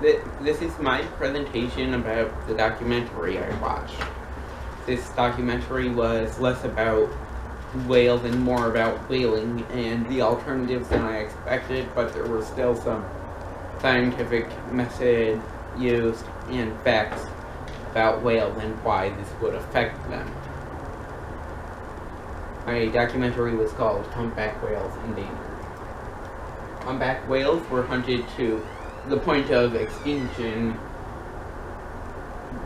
This is my presentation about the documentary I watched. This documentary was less about whales and more about whaling and the alternatives than I expected, but there were still some scientific method used and facts about whales and why this would affect them. My documentary was called Humpback Whales Endangered. Humpback whales were hunted to the point of extinction,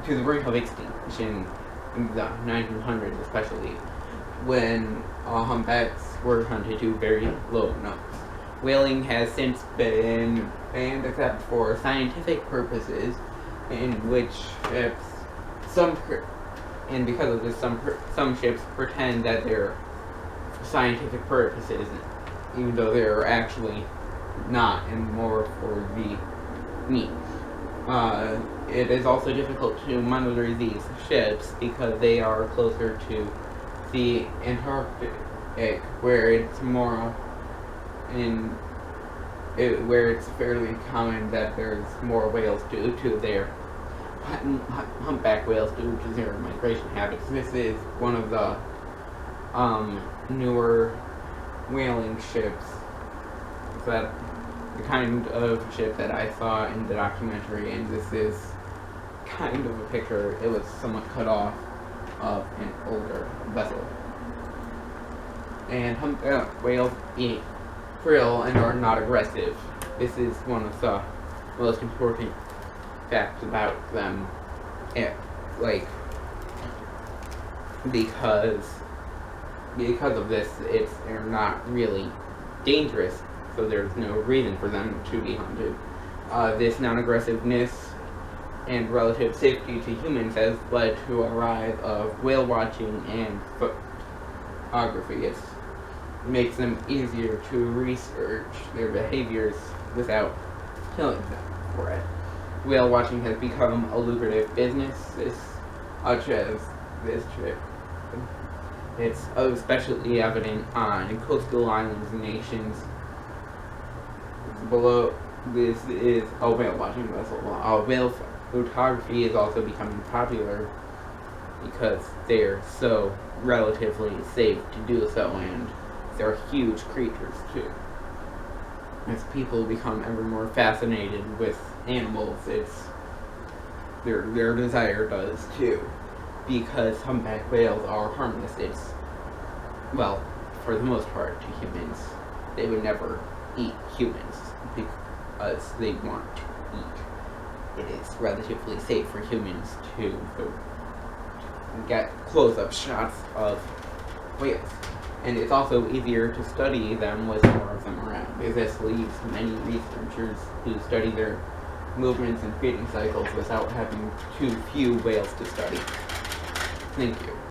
to the brink of extinction in the 1900s, especially when humpbacks were hunted to very low numbers. Whaling has since been banned except for scientific purposes, in which ships, and because of this, some ships pretend that they're for scientific purposes, even though they're actually not, and more for the meat. It is also difficult to monitor these ships because they are closer to the Antarctic, where it's where it's fairly common that there's more whales due to their humpback whales due to their migration habits. This is one of the newer whaling ships, that the kind of ship that I saw in the documentary, and this is kind of a picture. It was somewhat cut off of an older vessel. And humpback whales eat krill and are not aggressive. This is one of the most important facts about them. Because of this, they're not really dangerous, so there's no reason for them to be hunted. This non-aggressiveness and relative safety to humans has led to a rise of whale watching and photography. It makes them easier to research their behaviors without killing them for it. Whale watching has become a lucrative business, such as this trip. It's especially evident on coastal islands and nations. Below this is a whale watching vessel. Whale photography is also becoming popular because they're so relatively safe to do so, and they're huge creatures too. As people become ever more fascinated with animals, their desire does too. Because humpback whales are harmless, for the most part, to humans. They would never eat humans because they want to eat. It is relatively safe for humans to get close-up shots of whales. And it's also easier to study them with more of them around. This leaves many researchers who study their movements and feeding cycles without having too few whales to study. Thank you.